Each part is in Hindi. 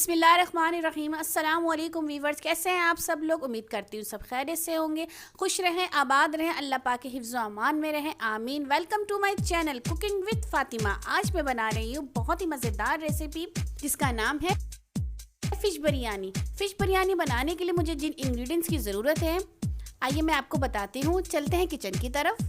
बिस्मिल्लाहिर्रहमानिर्रहीम। अस्सलाम वालेकुम वीवर्स, कैसे हैं आप सब लोग। उम्मीद करती हूँ सब खैरियत से होंगे, खुश रहें, आबाद रहें, अल्लाह पाक के हिफ्ज़ व अमान में रहें, आमीन। Welcome to my channel cooking with Fatima. आज मैं बना रही हूँ बहुत ही मज़ेदार रेसिपी जिसका नाम है फ़िश बिरयानी। फ़िश बिरयानी बनाने के लिए मुझे जिन इंग्रेडिएंट्स की ज़रूरत है आइए मैं आपको बताती हूँ। चलते हैं किचन की तरफ।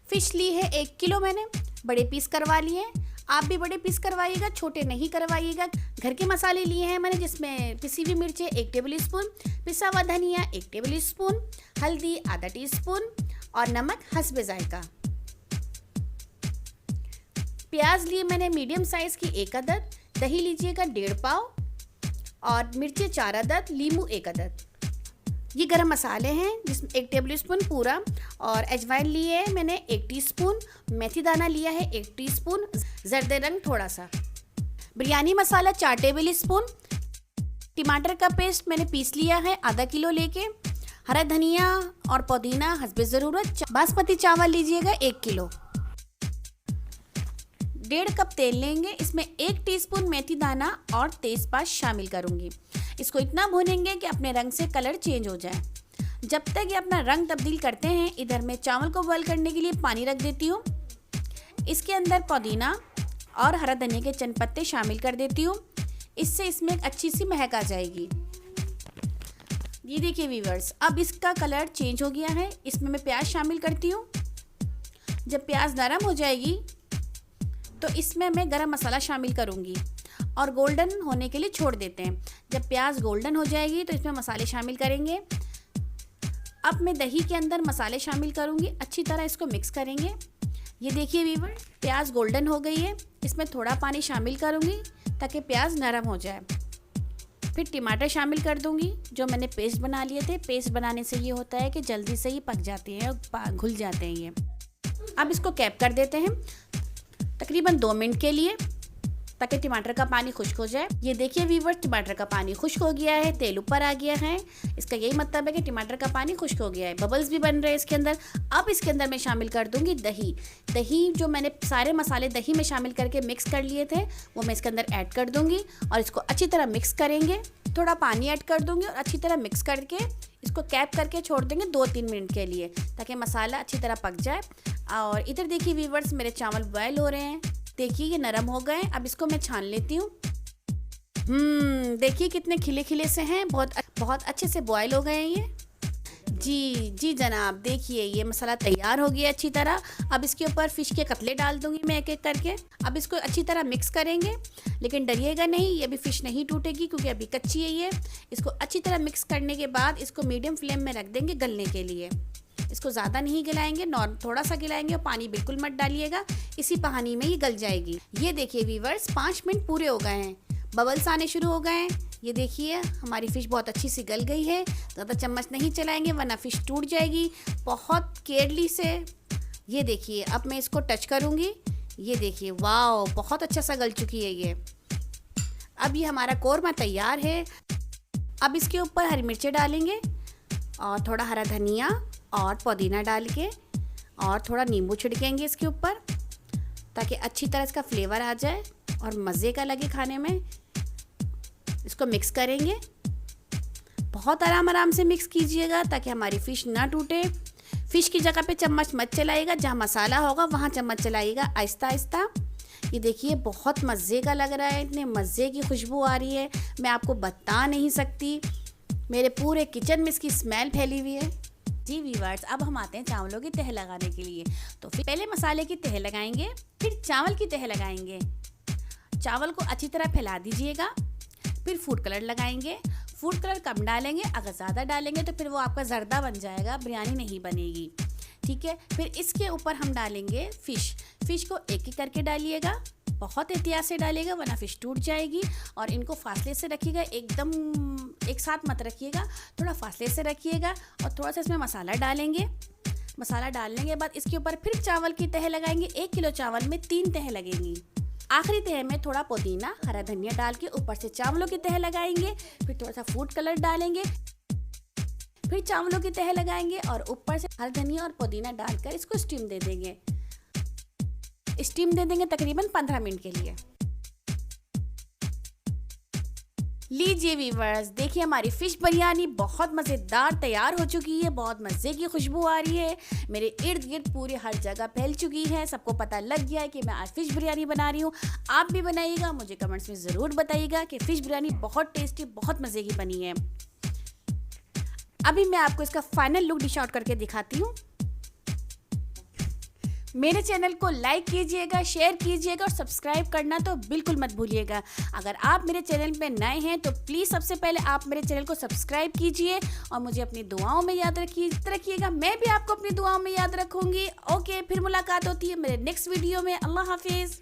फ़िश ली है 1 किलो, मैंने बड़े पीस करवा लिए हैं। आप भी बड़े पीस करवाइएगा, छोटे नहीं करवाइएगा। घर के मसाले लिए हैं मैंने, जिसमें पिसी हुई मिर्चें 1 टेबल स्पून, पिसा हुआ धनिया 1 टेबल स्पून, हल्दी आधा टीस्पून और नमक हस्बे जायका। प्याज लिए मैंने मीडियम साइज़ की 1 अदद, दही लीजिएगा 1.5 पाव और मिर्चें 4 अदद, लींबू 1 अदद। ये गरम मसाले हैं जिसमें 1 टेबल स्पून पूरा, और अजवाइन लिए है मैंने 1 टीस्पून, मेथी दाना लिया है 1 टीस्पून, जर्द रंग थोड़ा सा, बिरयानी मसाला 4 टेबल स्पून, टमाटर का पेस्ट मैंने पीस लिया है आधा किलो लेके, हरा धनिया और पुदीना हस्बे ज़रूरत। बासमती चावल लीजिएगा 1 किलो। 1.5 कप तेल लेंगे, इसमें 1 टीस्पून मेथी दाना और तेज़पात शामिल करूँगी। इसको इतना भूनेंगे कि अपने रंग से कलर चेंज हो जाए। जब तक ये अपना रंग तब्दील करते हैं, इधर मैं चावल को बॉईल करने के लिए पानी रख देती हूँ। इसके अंदर पुदीना और हरा धनिया के चंद पत्ते शामिल कर देती हूँ, इससे इसमें एक अच्छी सी महक आ जाएगी। ये देखिए व्यूअर्स, अब इसका कलर चेंज हो गया है। इसमें मैं प्याज शामिल करती हूँ। जब प्याज नरम हो जाएगी तो इसमें मैं गरम मसाला शामिल करूँगी और गोल्डन होने के लिए छोड़ देते हैं। जब प्याज गोल्डन हो जाएगी तो इसमें मसाले शामिल करेंगे। अब मैं दही के अंदर मसाले शामिल करूँगी, अच्छी तरह इसको मिक्स करेंगे। ये देखिए व्यूअर, प्याज गोल्डन हो गई है। इसमें थोड़ा पानी शामिल करूँगी ताकि प्याज नरम हो जाए। फिर टमाटर शामिल कर दूँगी जो मैंने पेस्ट बना लिए थे। पेस्ट बनाने से ये होता है कि जल्दी से ही पक जाते हैं और घुल जाते हैं ये। अब इसको कैप कर देते हैं तकरीबन 2 मिनट के लिए, ताकि टमाटर का पानी खुश्क हो जाए। ये देखिए व्यूअर्स, टमाटर का पानी खुश्क हो गया है, तेल ऊपर आ गया है। इसका यही मतलब है कि टमाटर का पानी खुश्क हो गया है, बबल्स भी बन रहे हैं इसके अंदर। अब इसके अंदर मैं शामिल कर दूंगी दही। दही जो मैंने सारे मसाले दही में शामिल करके मिक्स कर लिए थे वो मैं इसके अंदर ऐड कर दूंगी और इसको अच्छी तरह मिक्स करेंगे। थोड़ा पानी ऐड कर दूंगी और अच्छी तरह मिक्स करके इसको कैप करके छोड़ देंगे 2-3 मिनट के लिए, ताकि मसाला अच्छी तरह पक जाए। और इधर देखिए व्यूअर्स, मेरे चावल बॉयल हो रहे हैं। देखिए ये नरम हो गए। अब इसको मैं छान लेती हूँ। देखिए कितने खिले खिले से हैं, बहुत अच्छे से बॉयल हो गए हैं ये। जी जनाब, देखिए ये मसाला तैयार हो गया अच्छी तरह। अब इसके ऊपर फ़िश के कतले डाल दूंगी मैं एक एक करके। अब इसको अच्छी तरह मिक्स करेंगे, लेकिन डरिएगा नहीं, ये अभी फ़िश नहीं टूटेगी क्योंकि अभी कच्ची है ये। इसको अच्छी तरह मिक्स करने के बाद इसको मीडियम फ्लेम में रख देंगे गलने के लिए। इसको ज़्यादा नहीं गिलाएंगे, थोड़ा सा गिलाएंगे और पानी बिल्कुल मत डालिएगा, इसी पानी में ये गल जाएगी। ये देखिए व्यूअर्स, 5 मिनट पूरे हो गए हैं, बबल्स आने शुरू हो गए हैं। ये देखिए हमारी फ़िश बहुत अच्छी सी गल गई है। ज़्यादा चम्मच नहीं चलाएंगे वरना फ़िश टूट जाएगी, बहुत केयरली से। ये देखिए अब मैं इसको टच करूँगी। ये देखिए वाह, बहुत अच्छा सा गल चुकी है ये। अब ये हमारा कोरमा तैयार है। अब इसके ऊपर हरी मिर्चें डालेंगे और थोड़ा हरा धनिया और पुदीना डाल के और थोड़ा नींबू छिड़केंगे इसके ऊपर, ताकि अच्छी तरह इसका फ्लेवर आ जाए और मज़े का लगे खाने में। इसको मिक्स करेंगे, बहुत आराम से मिक्स कीजिएगा ताकि हमारी फ़िश ना टूटे। फ़िश की जगह पे चम्मच मत चलाइएगा, जहाँ मसाला होगा वहाँ चम्मच चलाइएगा, आहिस्ता आहिस्ता। ये देखिए बहुत मज़े का लग रहा है, इतने मज़े की खुशबू आ रही है, मैं आपको बता नहीं सकती। मेरे पूरे किचन में इसकी स्मेल फैली हुई है। जी व्यूअर्स, अब हम आते हैं चावलों की तह लगाने के लिए। तो फिर पहले मसाले की तह लगाएंगे, फिर चावल की तह लगाएंगे। चावल को अच्छी तरह फैला दीजिएगा। फिर फूड कलर लगाएंगे। फूड कलर कम डालेंगे, अगर ज़्यादा डालेंगे तो फिर वो आपका जर्दा बन जाएगा, बिरयानी नहीं बनेगी, ठीक है। फिर इसके ऊपर हम डालेंगे फ़िश को एक एक करके डालिएगा, बहुत एहतियात से डालिएगा वरना फ़िश टूट जाएगी। और इनको फासले से रखिएगा, एकदम एक साथ मत रखिएगा, थोड़ा फासले से रखिएगा। और थोड़ा सा इसमें मसाला डालेंगे। मसाला डालने के बाद इसके ऊपर फिर चावल की तह लगाएंगे। 1 किलो चावल में 3 तह लगेंगी। आखिरी तह में थोड़ा पुदीना हरा धनिया डाल के ऊपर से चावलों की तह लगाएंगे। फिर थोड़ा सा फूड कलर डालेंगे, फिर चावलों की तह लगाएंगे और ऊपर से हरा धनिया और पुदीना डालकर इसको स्टीम दे देंगे। स्टीम दे देंगे तकरीबन 15 मिनट के लिए। लीजिए व्यूअर्स, देखिए हमारी फ़िश बिरयानी बहुत मज़ेदार तैयार हो चुकी है। बहुत मज़े की खुशबू आ रही है, मेरे इर्द गिर्द पूरी हर जगह फैल चुकी है। सबको पता लग गया है कि मैं आज फ़िश बिरयानी बना रही हूँ। आप भी बनाइएगा, मुझे कमेंट्स में ज़रूर बताइएगा कि फ़िश बिरयानी बहुत टेस्टी, बहुत मज़े की बनी है। अभी मैं आपको इसका फाइनल लुक डिश आउट करके दिखाती हूँ। मेरे चैनल को लाइक कीजिएगा, शेयर कीजिएगा और सब्सक्राइब करना तो बिल्कुल मत भूलिएगा। अगर आप मेरे चैनल पे नए हैं तो प्लीज़ सबसे पहले आप मेरे चैनल को सब्सक्राइब कीजिए और मुझे अपनी दुआओं में याद रखिएगा। मैं भी आपको अपनी दुआओं में याद रखूँगी। ओके, फिर मुलाकात होती है मेरे नेक्स्ट वीडियो में। अल्लाह हाफिज़।